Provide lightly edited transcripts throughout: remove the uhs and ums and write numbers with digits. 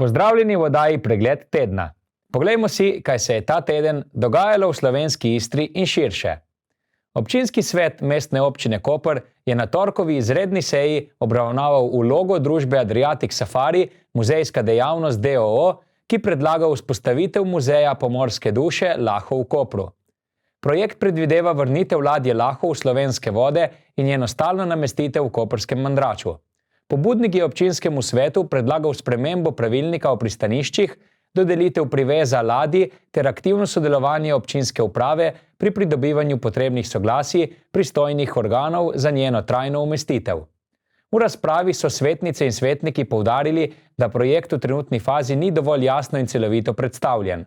Pozdravljeni v oddaji Pregled tedna. Poglejmo si, kaj se je ta teden dogajalo v slovenski Istri in širše. Občinski svet Mestne občine Koper je na torkovi izredni seji obravnaval vlogo družbe Adriatic Safari, muzejska dejavnost d.o.o., ki predlaga vzpostavitev muzeja pomorske duše Laho v Kopru. Projekt predvideva vrnitev ladje Laho v slovenske vode in njeno stalno namestitev v koprskem Mandraču. Pobudnik je občinskemu svetu predlagal spremembo pravilnika o pristaniščih, dodelitev priveza ladji ter aktivno sodelovanje občinske uprave pri pridobivanju potrebnih soglasij pristojnih organov za njeno trajno umestitev. V razpravi so svetnice in svetniki poudarili, da projekt v trenutni fazi ni dovolj jasno in celovito predstavljen.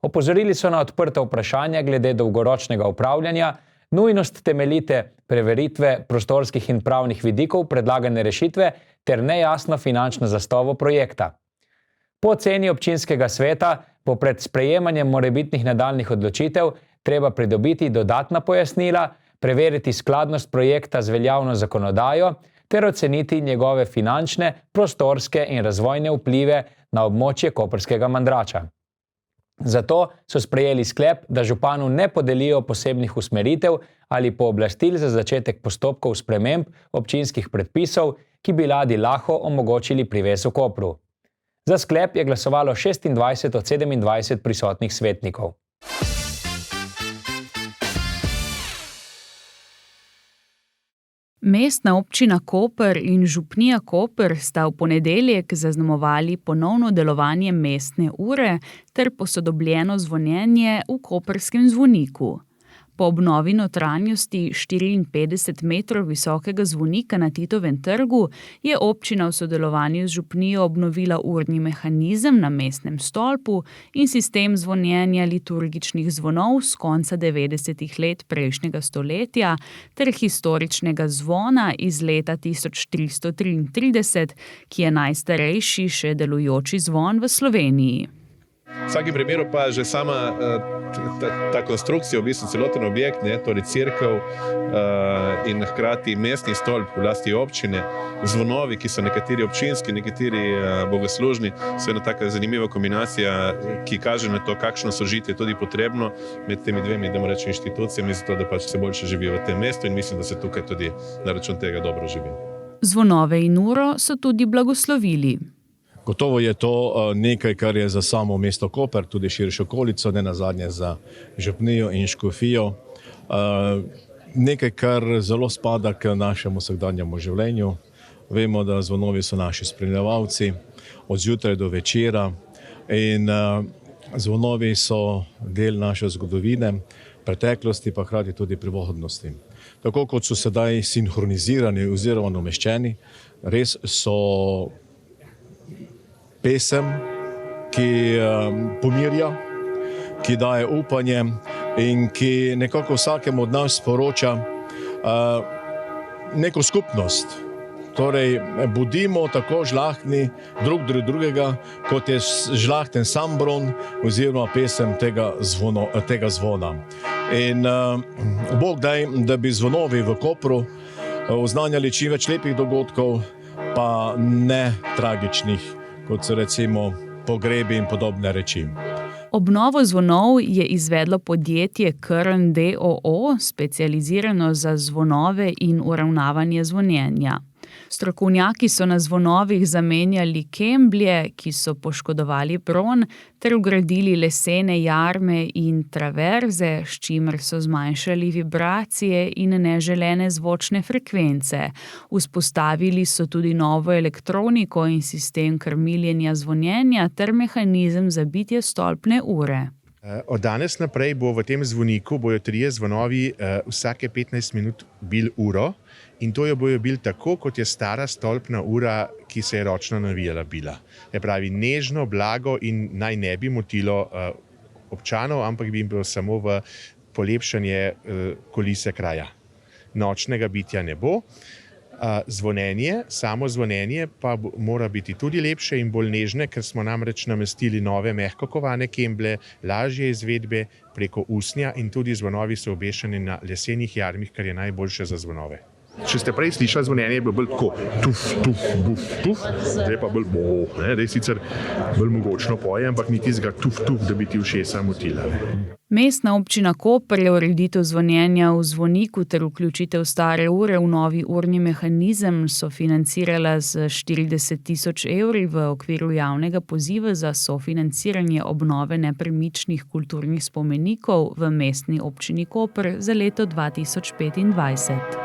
Opozorili so na odprta vprašanja glede dolgoročnega upravljanja, nujnost temeljite preveritve prostorskih in pravnih vidikov predlagane rešitve ter nejasno finančno zastovo projekta. Po oceni občinskega sveta bo pred sprejemanjem morebitnih nadaljnjih odločitev treba pridobiti dodatna pojasnila, preveriti skladnost projekta z veljavno zakonodajo ter oceniti njegove finančne, prostorske in razvojne vplive na območje koprskega Mandrača. Zato so sprejeli sklep, da županu ne podelijo posebnih usmeritev ali pooblastil za začetek postopkov sprememb občinskih predpisov, ki bi ladji Laho omogočili privez v Kopru. Za sklep je glasovalo 26 od 27 prisotnih svetnikov. Mestna občina Koper in župnija Koper sta v ponedeljek zaznamovali ponovno delovanje mestne ure ter posodobljeno zvonjenje v koprskem zvoniku. Po obnovi notranjosti 54 metrov visokega zvonika na Titovem trgu je občina v sodelovanju z župnijo obnovila urni mehanizem na mestnem stolpu in sistem zvonjenja liturgičnih zvonov z konca 90. let prejšnjega stoletja ter historičnega zvona iz leta 1333, ki je najstarejši še delujoči zvon v Sloveniji. V vsakem primeru pa že sama ta konstrukcija, v bistvu celoten objekt, torej cerkev in hkrati mestni stolp v lasti občine, zvonovi, ki so nekateri občinski, nekateri bogoslužni, so ena taka zanimiva kombinacija, ki kaže na to, kakšno sožitje je tudi potrebno med temi dvemi, da rečem, inštitucijami, zato da pač se boljše živi v tem mestu in mislim, da se tukaj tudi na račun tega dobro živi. Zvonove in uro so tudi blagoslovili. Gotovo je to nekaj, kar je za samo mesto Koper, tudi širšo okolico, ne nazadnje za župnijo in škofijo. Nekaj, kar zelo spada k našemu vsakdanjemu življenju. Vemo, da zvonovi so naši spremljevalci od zjutraj do večera in zvonovi so del naše zgodovine, preteklosti pa hkrati tudi prihodnosti. Tako kot so sedaj sinhronizirani oziroma nameščeni, res so pesem, ki pomirja, ki daje upanje in ki nekako vsakemu od nas sporoča neko skupnost. Torej, bodimo tako žlahtni drug do drugega, kot je žlahten sambron oziroma pesem tega zvona. In Bog daj, da bi zvonovi v Kopru oznanjali čim več lepih dogodkov, pa ne tragičnih, kot so recimo pogrebi in podobne reči. Obnovo zvonov je izvedlo podjetje Krn d.o.o., specializirano za zvonove in uravnavanje zvonjenja. Strokovnjaki so na zvonovih zamenjali kemblje, ki so poškodovali bron, ter vgradili lesene jarme in traverze, s čimer so zmanjšali vibracije in neželene zvočne frekvence. Vzpostavili so tudi novo elektroniko in sistem krmiljenja zvonjenja ter mehanizem za bitje stolpne ure. Od danes naprej bo v tem zvoniku bojo 3 zvonovi vsake 15 minut bil uro in to jo bojo bil tako, kot je stara stolpna ura, ki se je ročno navijala bila. Je pravi nežno, blago in naj ne bi motilo občanov, ampak bi jim bilo samo v polepšanje kulise kraja. Nočnega bitja ne bo. Zvonjenje, samo zvonjenje pa mora biti tudi lepše in bolj nežne, ker smo namreč namestili nove mehko kovane kemble, lažje izvedbe preko usnja in tudi zvonovi so obešeni na lesenih jarmih, kar je najboljše za zvonove. Če ste prej slišali zvonjenje, je bilo bolj tako tuf, tuf, buf, tuf, zdaj pa bolj bo, ne, zdaj sicer bolj mogočno poje, ampak ni tistega tuf, tuf, da bi ti ušesa motila. Mestna občina Koper je ureditev zvonjenja v zvoniku ter vključitev stare ure v novi urni mehanizem sofinancirala z 40.000 evri v okviru javnega poziva za sofinanciranje obnove nepremičnih kulturnih spomenikov v mestni občini Koper za leto 2025.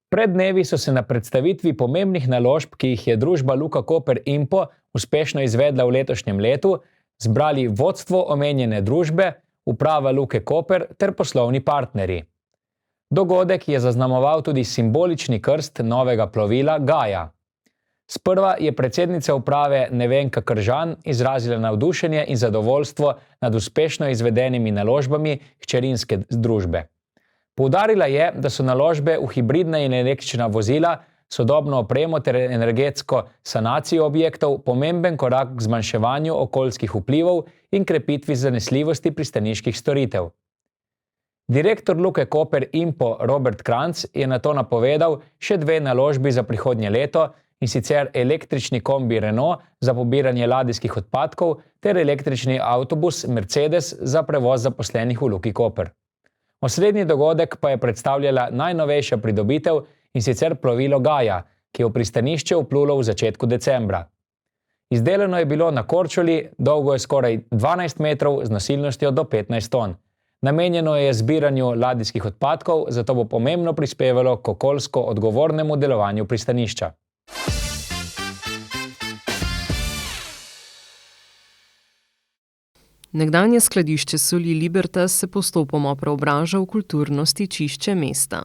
Pred dnevi so se na predstavitvi pomembnih naložb, ki jih je družba Luka Koper Impo uspešno izvedla v letošnjem letu, zbrali vodstvo omenjene družbe, uprava Luke Koper ter poslovni partnerji. Dogodek je zaznamoval tudi simbolični krst novega plovila Gaja. Sprva je predsednica uprave Nevenka Kržan izrazila navdušenje in zadovoljstvo nad uspešno izvedenimi naložbami hčerinske družbe. Poudarila je, da so naložbe v hibridna in električna vozila, sodobno opremo ter energetsko sanacijo objektov pomemben korak k zmanjševanju okoljskih vplivov in krepitvi zanesljivosti pristaniških storitev. Direktor Luke Koper Impo Robert Kranc je nato napovedal še 2 naložbi za prihodnje leto, in sicer električni kombi Renault za pobiranje ladijskih odpadkov ter električni avtobus Mercedes za prevoz zaposlenih v Luki Koper. Osrednji dogodek pa je predstavljala najnovejša pridobitev, in sicer plovilo Gaja, ki je v pristanišče vplulo v začetku decembra. Izdelano je bilo na Korčuli, dolgo je skoraj 12 metrov z nosilnostjo do 15 ton. Namenjeno je zbiranju ladijskih odpadkov, zato bo pomembno prispevalo k okoljsko odgovornemu delovanju pristanišča. Nekdanje skladišče soli Libertas se postopoma preobraža v kulturno stičišče mesta.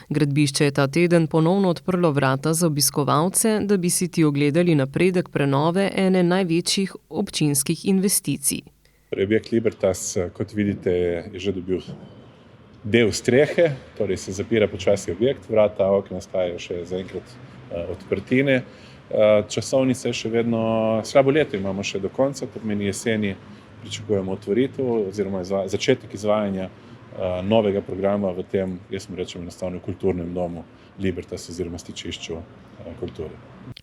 Gradbišče je ta teden ponovno odprlo vrata za obiskovalce, da bi si ti ogledali napredek prenove ene največjih občinskih investicij. Objekt Libertas, kot vidite, je že dobil del strehe, torej se zapira počasi objekt, vrata, okna ostajajo še zaenkrat odprtine. Časovnica je še vedno slabo leto, imamo še do konca, to pomeni jeseni pričakujemo otvoritev oziroma začetek izvajanja novega programa v tem, jaz mu rečem enostavno, kulturnem domu Libertas oziroma stičišču kulture.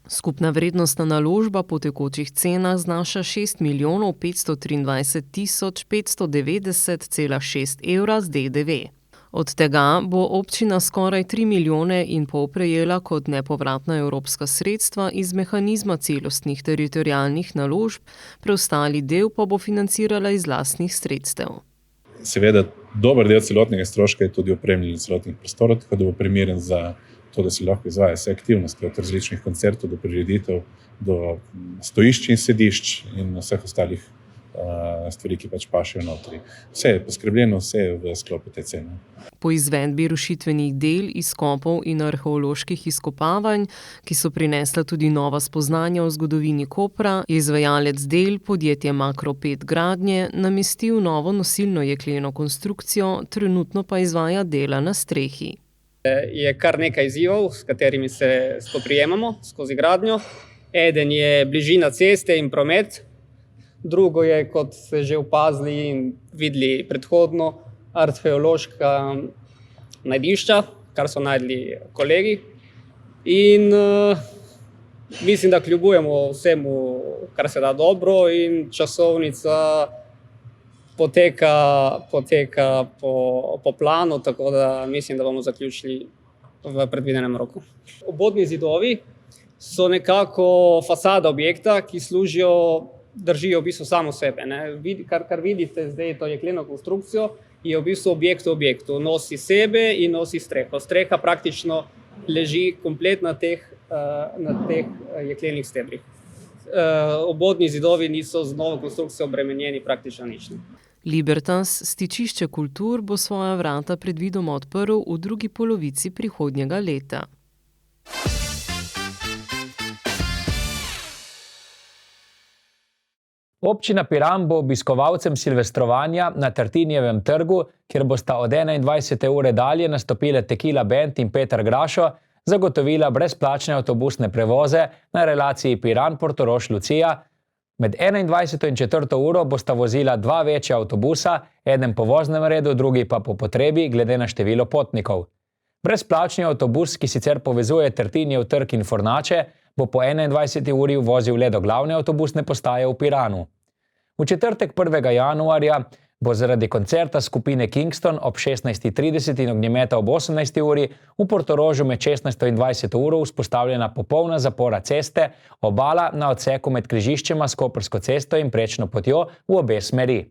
Skupna vrednostna naložba po tekočih cenah znaša 6.523.590,6 evra z DDV. Od tega bo občina skoraj 3,5 milijona prejela kot nepovratna evropska sredstva iz mehanizma celostnih teritorialnih naložb, preostali del pa bo financirala iz lastnih sredstev. Seveda, dober del celotnega stroška je tudi opremljen celotnih prostorov, tako da bo primeren za to, da se lahko izvaja vse aktivnosti, od različnih koncertov do prireditev, do stojišč in sedišč in vseh ostalih stvari, ki pač pašejo notri. Vse je poskrbljeno, vse je v sklopu te cene. Po izvedbi rušitvenih del, izkopov in arheoloških izkopavanj, ki so prinesla tudi nova spoznanja o zgodovini Kopra, je izvajalec del, podjetje Makro 5 gradnje, namestil novo nosilno jekleno konstrukcijo, trenutno pa izvaja dela na strehi. Je kar nekaj izzivov, s katerimi se spoprijemamo skozi gradnjo. Eden je bližina ceste in promet, drugo je, kot ste že opazili in videli predhodno, arheološka najdišča, kar so najdli kolegi. In mislim, da kljubujemo vsemu, kar se da dobro, in časovnica poteka po planu, tako da mislim, da bomo zaključili v predvidenem roku. Obodni zidovi so nekako fasada objekta, ki držijo v bistvu samo sebe. Kar vidite zdaj, to jekleno konstrukcijo, je v bistvu objekt v objektu. Nosi sebe in nosi streho. Streha praktično leži komplet na teh jeklenih stebrih. Obodni zidovi niso z novo konstrukcijo obremenjeni praktično nič. Libertas, stičišče kultur, bo svoja vrata predvidoma odprl v drugi polovici prihodnjega leta. Občina Piran bo obiskovalcem silvestrovanja na Tartinijevem trgu, kjer bosta od 21. ure dalje nastopile Tequila Band in Petar Grašo, zagotovila brezplačne avtobusne prevoze na relaciji Piran-Portorož-Lucija. Med 21. in 4. uro bosta vozila 2 večja avtobusa, eden po voznem redu, drugi pa po potrebi, glede na število potnikov. Brezplačni avtobus, ki sicer povezuje Trtinjev trg in Fornače, bo po 21. uri vozil le do glavne avtobusne postaje v Piranu. V četrtek 1. januarja bo zaradi koncerta skupine Kingston ob 16.30 in ognjemeta ob 18. uri v Portorožu med 16. in 20. uro vzpostavljena popolna zapora ceste, obala na odseku med križiščema s Koprsko cesto in prečno potjo v obe smeri.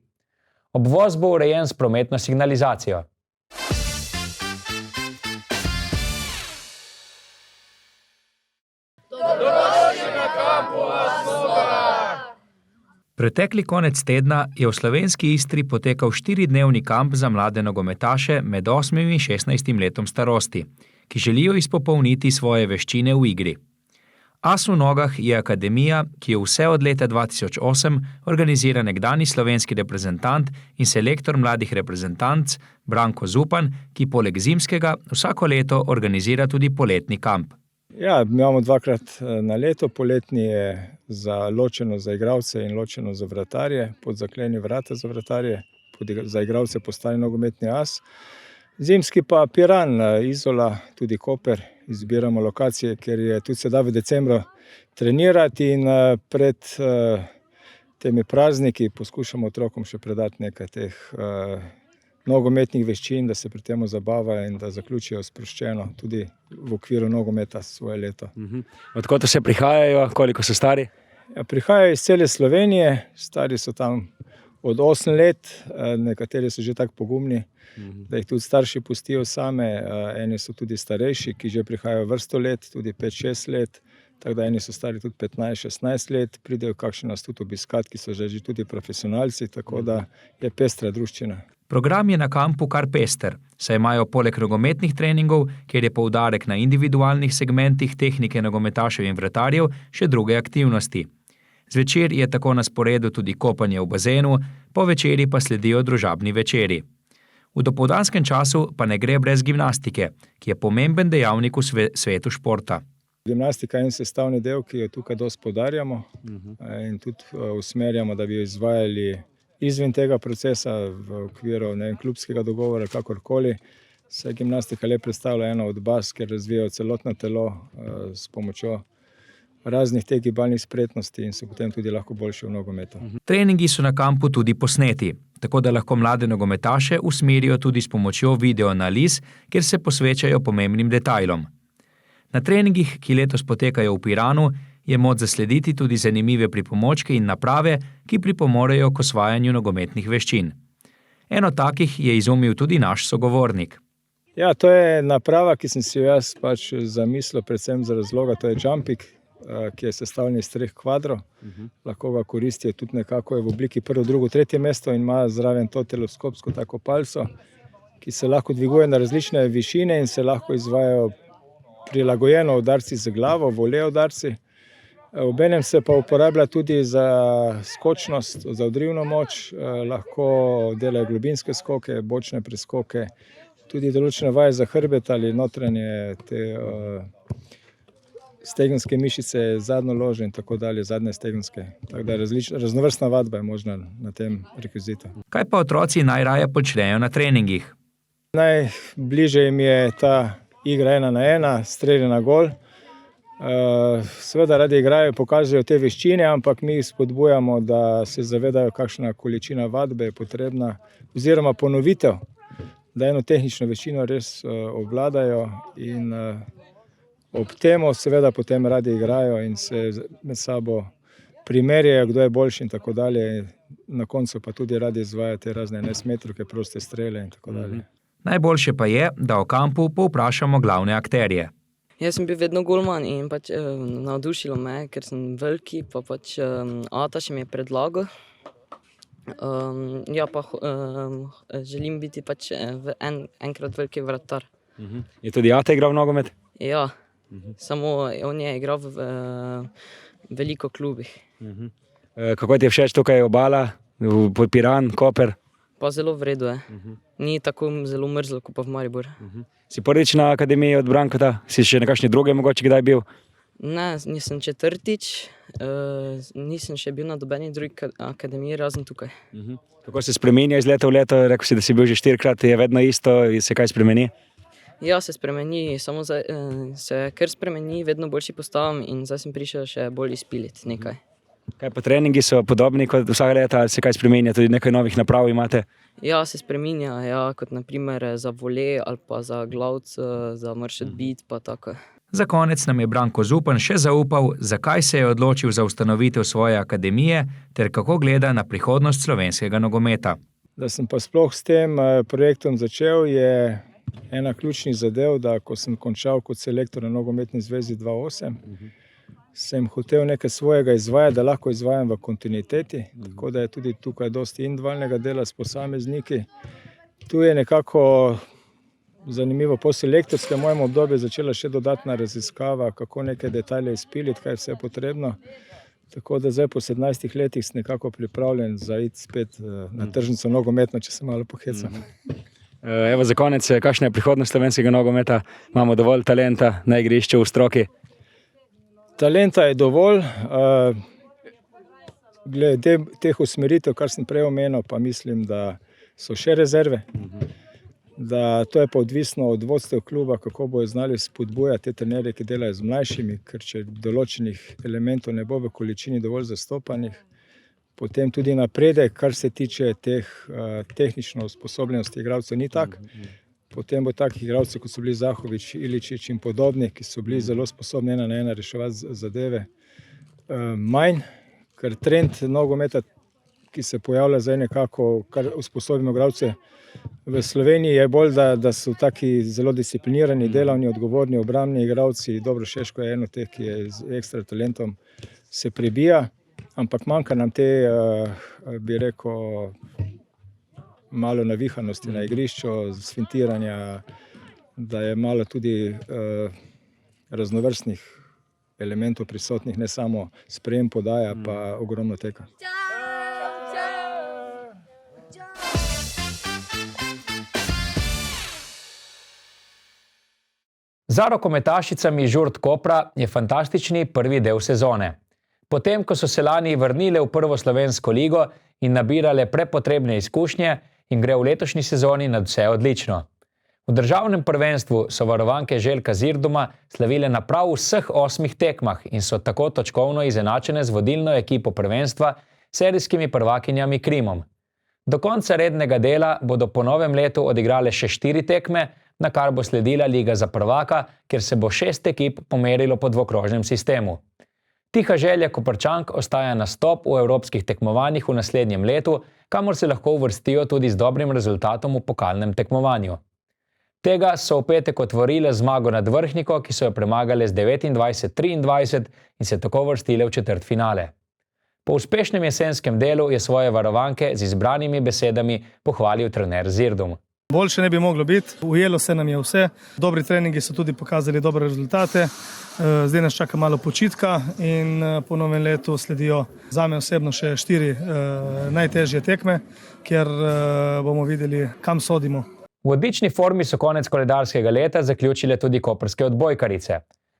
Obvoz bo urejen s prometno signalizacijo. Pretekli konec tedna je v slovenski Istri potekal 4-dnevni kamp za mlade nogometaše med 8 in 16 letom starosti, ki želijo izpopolniti svoje veščine v igri. As v nogah je akademija, ki jo vse od leta 2008 organizira nekdanji slovenski reprezentant in selektor mladih reprezentanc Branko Zupan, ki poleg zimskega vsako leto organizira tudi poletni kamp. Ja, imamo 2-krat na leto, poletni je ločeno za igralce in ločeno za vratarje, pod zakleni vrata za vratarje, za igralce postane nogometni as. Zimski pa Piran, Izola, tudi Koper, izbiramo lokacije, ker je tudi se da v decembru trenirati in pred temi prazniki poskušamo otrokom še predati nekaj teh nogometnih veščin, da se pri tem zabavajo in da zaključijo sproščeno tudi v okviru nogometa svoje leto. Odkot se prihajajo, koliko so stari? Ja, prihajajo iz cele Slovenije, stari so tam od 8 let, nekateri so že tako pogumni, da jih tudi starši pustijo same, eni so tudi starejši, ki že prihajajo vrsto let, tudi 5-6 let, tako da eni so stari tudi 15-16 let, pridejo kakšni nas tudi obiskat, ki so že tudi profesionalci, tako da je pestra druščina. Program je na kampu kar pester, saj imajo poleg nogometnih treningov, kjer je poudarek na individualnih segmentih tehnike nogometašev in vratarjev, še druge aktivnosti. Zvečer je tako na sporedu tudi kopanje v bazenu, po večeri pa sledijo družabni večeri. V dopoldanskem času pa ne gre brez gimnastike, ki je pomemben dejavnik v svetu športa. Gimnastika je en sestavni del, ki jo tukaj dosti poudarjamo in tudi usmerjamo, da bi jo izvajali izven tega procesa v okviru klubskega dogovora, kakorkoli. Se gimnastika le predstavlja ena od baz, kjer razvijajo celotno telo s pomočjo raznih teh gibalnih spretnosti in so potem tudi lahko boljši v nogometu. Treningi so na kampu tudi posneti, tako da lahko mlade nogometaše usmerijo tudi s pomočjo videoanaliz, kjer se posvečajo pomembnim detajlom. Na treningih, ki letos potekajo v Piranu, je moč zaslediti tudi zanimive pripomočke in naprave, ki pripomorejo k osvajanju nogometnih veščin. Eno takih je izumil tudi naš sogovornik. Ja, to je naprava, ki sem si jo jaz zamislil predvsem za razloga, to je jumping, ki je sestavljen iz 3 kvadrov. Lahko ga koristijo tudi nekako v obliki 1., 2., 3. mesto in ima zraven to teleskopsko tako palco, ki se lahko dviguje na različne višine in se lahko izvajajo prilagojeno udarci z glavo, vole udarci. Obenem se pa uporablja tudi za skočnost, za odrivno moč, lahko delajo globinske skoke, bočne preskoke, tudi določene vaje za hrbet ali notranje te stegenske mišice, zadnjo ložo in tako dalje, zadnje stegenske. Tako da raznovrstna vadba je možna na tem rekvizitu. Kaj pa otroci najraje počnejo na treningih? Najbližje jim je ta igra 1-1, strelje na gol. Seveda radi igrajo, pokažejo te veščine, ampak mi jih spodbujamo, da se zavedajo, kakšna količina vadbe je potrebna, oziroma ponovitev, da eno tehnično veščino res obvladajo in ob temu seveda potem radi igrajo in se med sabo primerjajo, kdo je boljši in tako dalje. Na koncu pa tudi radi izvajajo te razne nesmetrovke, proste strele in tako dalje. Najboljše pa je, da o kampu povprašamo glavne akterje. Jaz sem bil vedno golman in navdušilo me, ker sem veliki, pa ata še mi je predlagal. Želim biti enkrat veliki vratar. Je tudi ata igral v nogomet? Ja, samo on je igral v veliko klubih. Kako ti je všeč tukaj obala, Piran, Koper? Pa zelo v redu je. Ni tako zelo mrzlo, kot pa v Mariboru. Si prvič na akademiji od Brankota? Si še na kakšni druge mogoče kdaj bil? Ne, nisem četrtič, nisem še bil na nobeni drugi akademiji, razen tukaj. Kako se spreminja iz leta v leto? Rekel si, da si bil že 4-krat, je vedno isto, se kaj spremeni? Ja, se spremeni, samo se kar spremeni, vedno boljši postavam in zdaj sem prišel še bolj izpiliti nekaj. Kaj pa treningi so podobni kot vsaka leta, ali se kaj spremenja, tudi nekaj novih naprav imate? Ja, se spreminja, ja, kot naprimer za vole ali pa za glavc, za maršet bit, pa tako. Za konec nam je Branko Zupan še zaupal, zakaj se je odločil za ustanovitev svoje akademije ter kako gleda na prihodnost slovenskega nogometa. Da sem pa sploh s tem projektom začel, je ena ključnih zadev, da ko sem končal kot selektor na Nogometni zvezi 2008, sem hotel nekaj svojega izvajati, da lahko izvajam v kontinuiteti, tako da je tudi tukaj dosti individualnega dela s posamezniki. Tu je nekako zanimivo, po selektorskem mojem obdobju začela še dodatna raziskava, kako neke detajle izpiliti, kaj vse je potrebno. Tako da zdaj po 17 letih sem nekako pripravljen za iti spet na tržnico nogometno, če se malo pohecam. Evo za konec, kakšna je prihodnost slovenskega nogometa? Imamo dovolj talenta na igrišču v stroki? Talenta je dovolj. Glede teh usmeritev, kar sem prej omenil, pa mislim, da so še rezerve. Da to je pa odvisno od vodstev kluba, kako bojo znali spodbujati te trenerje, ki delajo z mlajšimi, ker če določenih elementov ne bo v količini dovolj zastopanih, potem tudi napredek, kar se tiče teh tehnično usposobljenosti igralcev, ni tak. Potem bo takih igralcev, kot so bili Zahovič, Iličić in podobni, ki so bili zelo sposobni ena na ena reševati zadeve, manj, ker trend nogometa, ki se pojavlja zdaj nekako, kar usposobimo igralce v Sloveniji, je bolj, da so taki zelo disciplinirani, delavni, odgovorni, obrambni igralci. Dobro, Šeško je eno teh, ki je z ekstra talentom se prebija, ampak manjka nam te, bi rekel, malo navihanosti na igrišču, sfintiranja, da je malo tudi raznovrstnih elementov prisotnih, ne samo sprejem podaja, pa ogromno teka. Za rokometašicami Žurt Kopra je fantastični prvi del sezone. Potem, ko so se lani vrnile v prvo slovensko ligo in nabirale prepotrebne izkušnje, jim gre v letošnji sezoni nadvse odlično. V državnem prvenstvu so varovanke Željka Zirduma slavile na prav vseh 8 tekmah in so tako točkovno izenačene z vodilno ekipo prvenstva, serijskimi prvakinjami Krimom. Do konca rednega dela bodo po novem letu odigrale še 4 tekme, na kar bo sledila Liga za prvaka, kjer se bo 6 ekip pomerilo po dvokrožnem sistemu. Tiha želja Koprčank ostaja nastop v evropskih tekmovanjih v naslednjem letu, kamor se lahko uvrstijo tudi z dobrim rezultatom v pokalnem tekmovanju. Tega so v petek otvorile zmago nad Vrhniko, ki so jo premagale z 29-23 in se tako vrstile v četrtfinale. Po uspešnem jesenskem delu je svoje varovanke z izbranimi besedami pohvalil trener Zirdum. Boljše ne bi moglo biti, ujelo se nam je vse, dobri treningi so tudi pokazali dobre rezultate, zdaj nas čaka malo počitka in po novem letu sledijo zame osebno še 4 najtežje tekme, kjer bomo videli, kam sodimo. V odlični formi so konec koledarskega leta zaključile tudi koprske odbojkarice.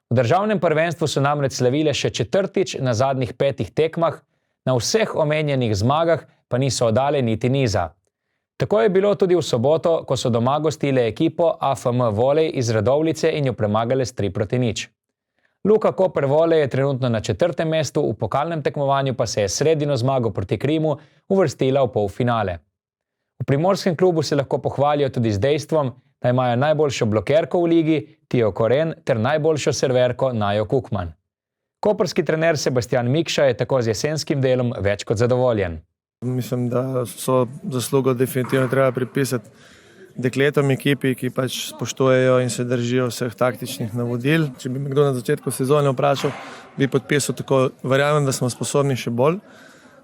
V državnem prvenstvu so namreč slavile še 4. na zadnjih 5 tekmah, na vseh omenjenih zmagah pa niso oddale niti niza. Tako je bilo tudi v soboto, ko so doma gostile ekipo AFM Volej iz Radovljice in jo premagale s 3-0. Luka Koper Volej je trenutno na 4. mestu, v pokalnem tekmovanju pa se je sredino zmago proti Krimu uvrstila v polfinale. V primorskem klubu se lahko pohvalijo tudi z dejstvom, da imajo najboljšo blokerko v ligi, Tijo Koren, ter najboljšo serverko Najo Kukman. Koprski trener Sebastian Mikša je tako z jesenskim delom več kot zadovoljen. Mislim, da so zaslugo definitivno treba pripisati dekletom ekipi, ki pač spoštujejo in se držijo vseh taktičnih navodil. Če bi me kdo na začetku sezone vprašal, bi podpisal tako, verjamem, da smo sposobni še bolj.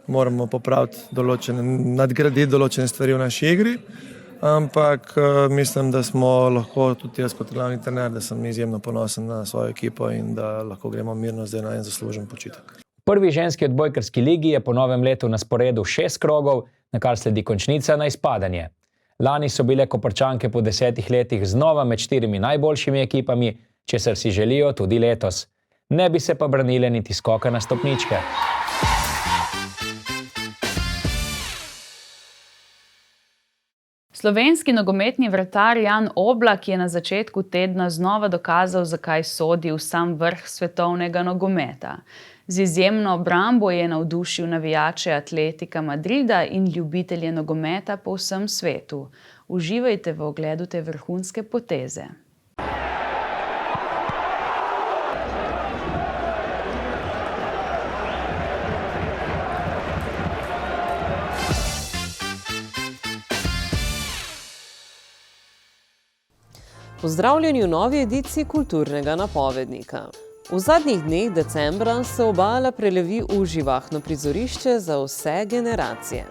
Moramo popraviti nadgraditi določene stvari v naši igri, ampak mislim, da smo lahko tudi jaz kot glavni trener, da sem izjemno ponosen na svojo ekipo in da lahko gremo mirno zdaj na en zaslužen počitek. Prvi ženski odbojkarski ligi je po novem letu na sporedu 6 krogov, na kar sledi končnica na izpadanje. Lani so bile Koprčanke po 10 letih znova med 4 najboljšimi ekipami, česar si želijo tudi letos. Ne bi se pa branile niti skoka na stopničke. Slovenski nogometni vratar Jan Oblak je na začetku tedna znova dokazal, zakaj sodi v sam vrh svetovnega nogometa. Z izjemno obrambo je navdušil navijače Atletika Madrida in ljubitelje nogometa po vsem svetu. Uživajte v ogledu te vrhunske poteze. Pozdravljeni v novi ediciji kulturnega napovednika. V zadnjih dneh decembra se obala prelevi v živahno prizorišče za vse generacije.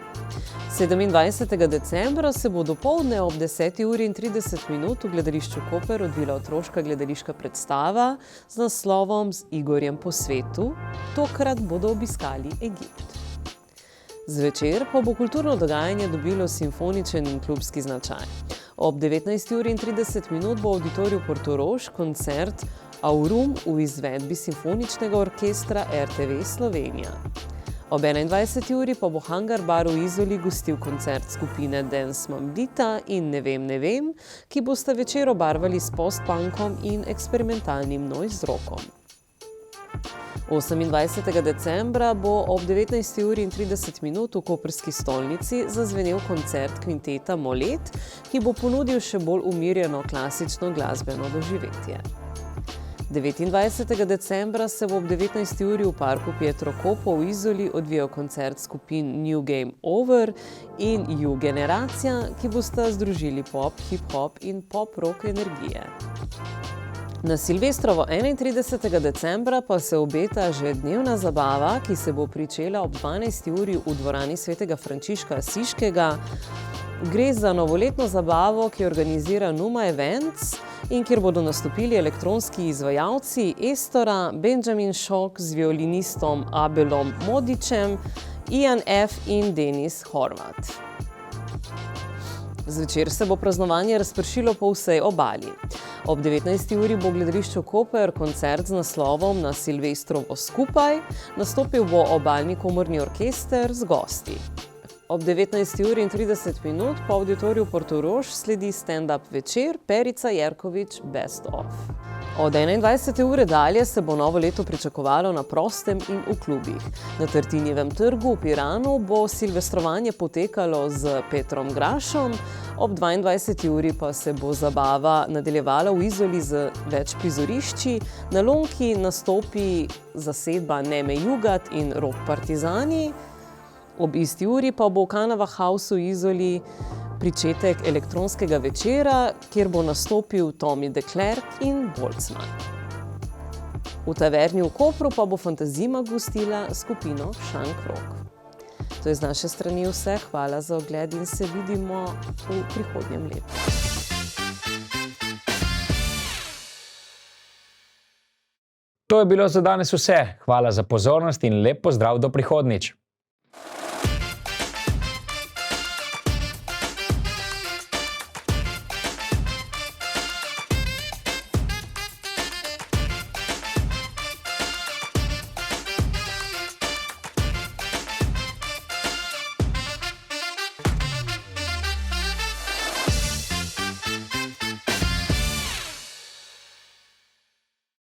27. decembra se bo dopoldne ob 10:30 v gledališču Koper odvila otroška gledališka predstava z naslovom Z Igorjem po svetu. Tokrat bodo obiskali Egipt. Zvečer pa bo kulturno dogajanje dobilo simfoničen in klubski značaj. Ob 19:30 bo v auditoriju Portorož koncert Aurum v izvedbi simfoničnega orkestra RTV Slovenija. Ob 21. pa bo Hangar Bar v Izoli gostil koncert skupine Dance Mamdita in Ne vem, ki bosta večer obarvali s post-punkom in eksperimentalnim noise rockom. 28. decembra bo ob 19:30 v koprski stolnici zazvenel koncert kvinteta Molet, ki bo ponudil še bolj umirjeno klasično glasbeno doživetje. 29. decembra se bo ob 19. uri v parku Pietro Kopo v Izoli odvijal koncert skupin New Game Over in You Generacija, ki bosta združili pop, hip-hop in pop-rock energije. Na Silvestrovo 31. decembra pa se obeta že dnevna zabava, ki se bo pričela ob 12. uri v dvorani svetega Frančiška Asiškega. Gre za novoletno zabavo, ki organizira Numa Events in kjer bodo nastopili elektronski izvajalci Estora, Benjamin Šok z violinistom Abelom Modičem, Ian F. in Denis Horvat. Zvečer se bo praznovanje razpršilo po vsej obali. Ob 19. uri bo v gledališču Koper koncert z naslovom Na Silvestrovo skupaj, nastopil bo obalni komorni orkester z gosti. Ob 19:30 po auditoriju Portorož sledi stand-up večer Perica Jerkovič Best of. Od 21. ure dalje se bo novo leto pričakovalo na prostem in v klubih. Na Tartinijevem trgu v Piranu bo silvestrovanje potekalo z Petrom Grašom, ob 22. uri pa se bo zabava nadaljevala v Izoli z več prizorišči, na Lonki nastopi zasedba Neme Jugat in Rock Partizani, ob isti uri pa bo v Canava Houseu v Izoli pričetek elektronskega večera, kjer bo nastopil Tommy de Klerk in Boltzmann. V taverni v Kopru pa bo Fantazima gostila skupino Shank Rock. To je z naše strani vse, hvala za ogled in se vidimo v prihodnjem letu. To je bilo za danes vse. Hvala za pozornost in lep pozdrav do prihodnjič.